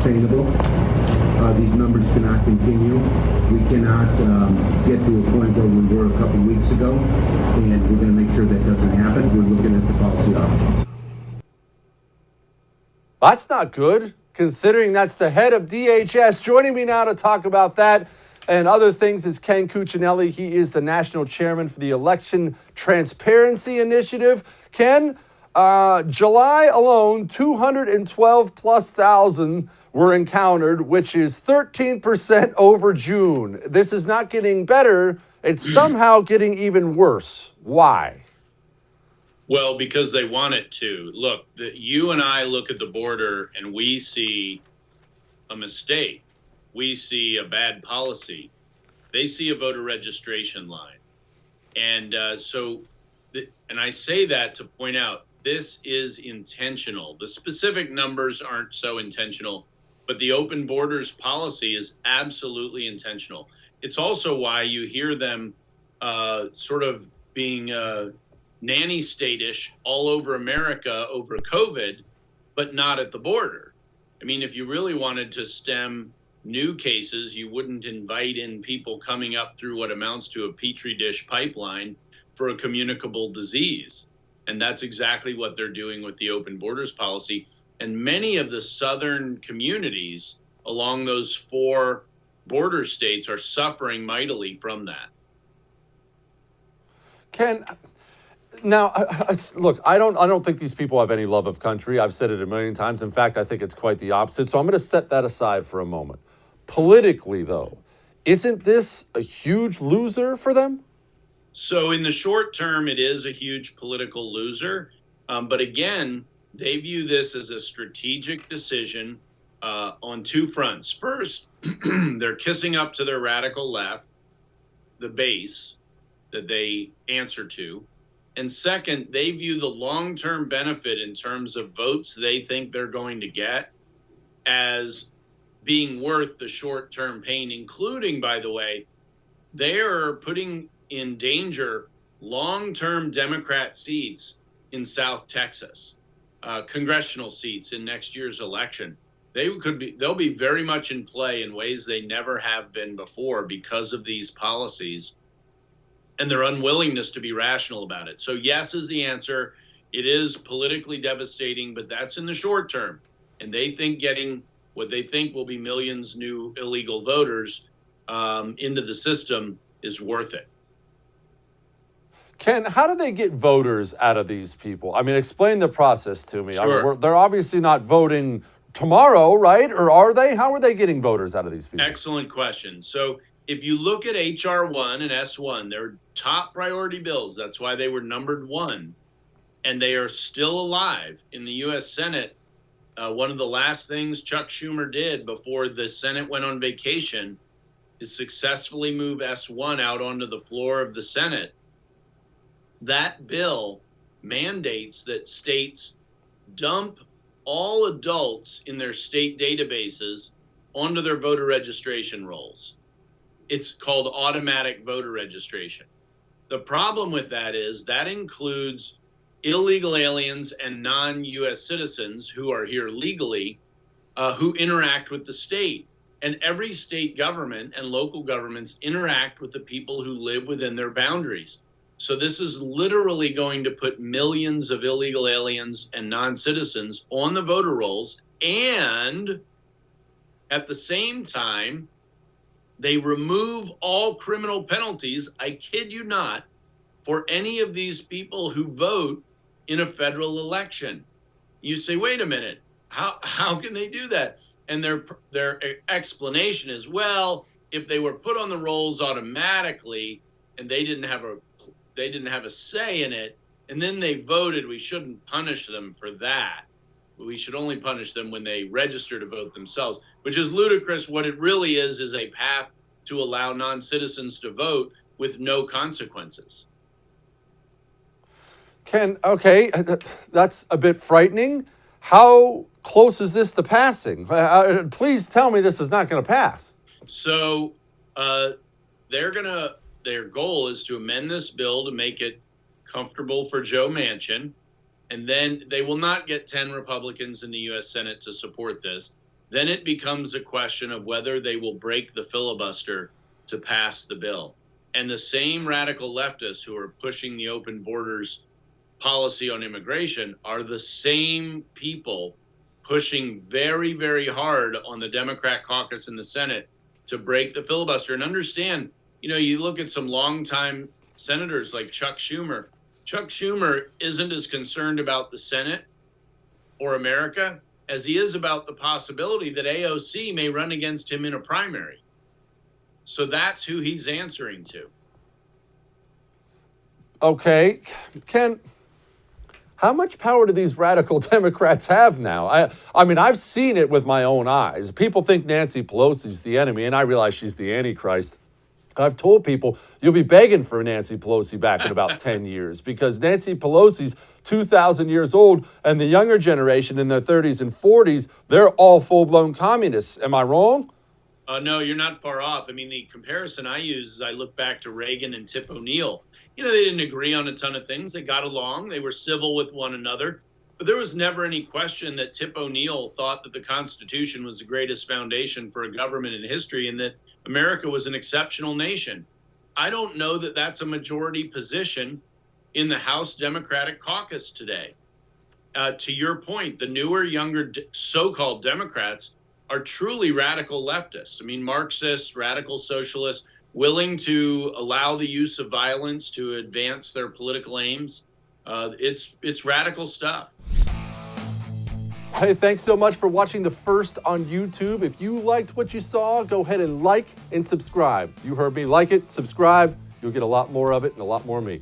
unsustainable. These numbers cannot continue. We cannot get to a point where we were a couple weeks ago, and we're going to make sure that doesn't happen. We're looking at the policy options. That's not good, considering that's the head of DHS. Joining me now to talk about that and other things is Ken Cuccinelli. He is the national chairman for the Election Transparency Initiative. Ken, July alone, 212 plus thousand were encountered, which is 13% over June. This is not getting better. It's somehow getting even worse. Why? Well, because they want it to. Look, you and I look at the border and we see a mistake. We see a bad policy. They see a voter registration line. And and I say that to point out, this is intentional. The specific numbers aren't so intentional, but the open borders policy is absolutely intentional. It's also why you hear them sort of being nanny state-ish all over America over COVID, but not at the border. I mean, if you really wanted to stem new cases, you wouldn't invite in people coming up through what amounts to a petri dish pipeline for a communicable disease. And that's exactly what they're doing with the open borders policy. And many of the southern communities along those 4 border states are suffering mightily from that. Ken, now, look, I don't think these people have any love of country. I've said it a million times. In fact, I think it's quite the opposite. So I'm going to set that aside for a moment. Politically, though, isn't this a huge loser for them? So in the short term, it is a huge political loser. But again, they view this as a strategic decision on 2 fronts. First, they're kissing up to their radical left, the base that they answer to. And second, they view the long-term benefit in terms of votes they think they're going to get as being worth the short-term pain, including, by the way, they're putting in danger long-term Democrat seats in South Texas, congressional seats in next year's election. They'll be very much in play in ways they never have been before because of these policies and their unwillingness to be rational about it. So yes is the answer. It is politically devastating, but that's in the short term. And they think getting what they think will be millions new illegal voters into the system is worth it. Ken, how do they get voters out of these people? I mean, explain the process to me. Sure. I mean, they're obviously not voting tomorrow, right? Or are they? How are they getting voters out of these people? Excellent question. So if you look at H.R. 1 and S1, they're top priority bills. That's why they were numbered 1. And they are still alive in the U.S. Senate. One of the last things Chuck Schumer did before the Senate went on vacation is successfully move S1 out onto the floor of the Senate. That bill mandates that states dump all adults in their state databases onto their voter registration rolls. It's called automatic voter registration. The problem with that is that includes illegal aliens and non-U.S. citizens who are here legally, who interact with the state. And every state government and local governments interact with the people who live within their boundaries. So this is literally going to put millions of illegal aliens and non-citizens on the voter rolls. And at the same time, they remove all criminal penalties, I kid you not, for any of these people who vote in a federal election. You say, wait a minute, how can they do that? And their explanation is, well, if they were put on the rolls automatically and they didn't have a say in it, and then they voted, we shouldn't punish them for that. We should only punish them when they register to vote themselves, which is ludicrous. What it really is a path to allow non-citizens to vote with no consequences. Ken, okay, that's a bit frightening. How close is this to passing? Please tell me this is not going to pass. So their goal is to amend this bill to make it comfortable for Joe Manchin. And then they will not get 10 Republicans in the U.S. Senate to support this. then it becomes a question of whether they will break the filibuster to pass the bill. And the same radical leftists who are pushing the open borders policy on immigration are the same people pushing very, very hard on the Democrat caucus in the Senate to break the filibuster. And understand, you look at some longtime senators like Chuck Schumer. Chuck Schumer isn't as concerned about the Senate or America as he is about the possibility that AOC may run against him in a primary. So that's who he's answering to. Okay, Ken, how much power do these radical Democrats have now? I mean, I've seen it with my own eyes. People think Nancy Pelosi's the enemy, and I realize she's the Antichrist. I've told people you'll be begging for Nancy Pelosi back in about 10 years because Nancy Pelosi's 2,000 years old, and the younger generation in their 30s and 40s, they're all full-blown communists. Am I wrong? No, you're not far off. I mean, the comparison I use is I look back to Reagan and Tip O'Neill. They didn't agree on a ton of things. They got along. They were civil with one another. But there was never any question that Tip O'Neill thought that the Constitution was the greatest foundation for a government in history and that America was an exceptional nation. I don't know that that's a majority position in the House Democratic caucus today. To your point, the newer, younger so-called Democrats are truly radical leftists. I mean, Marxists, radical socialists, willing to allow the use of violence to advance their political aims. It's radical stuff. Hey, thanks so much for watching The First on YouTube. If you liked what you saw, go ahead and like and subscribe. You heard me. Like it, subscribe. You'll get a lot more of it and a lot more of me.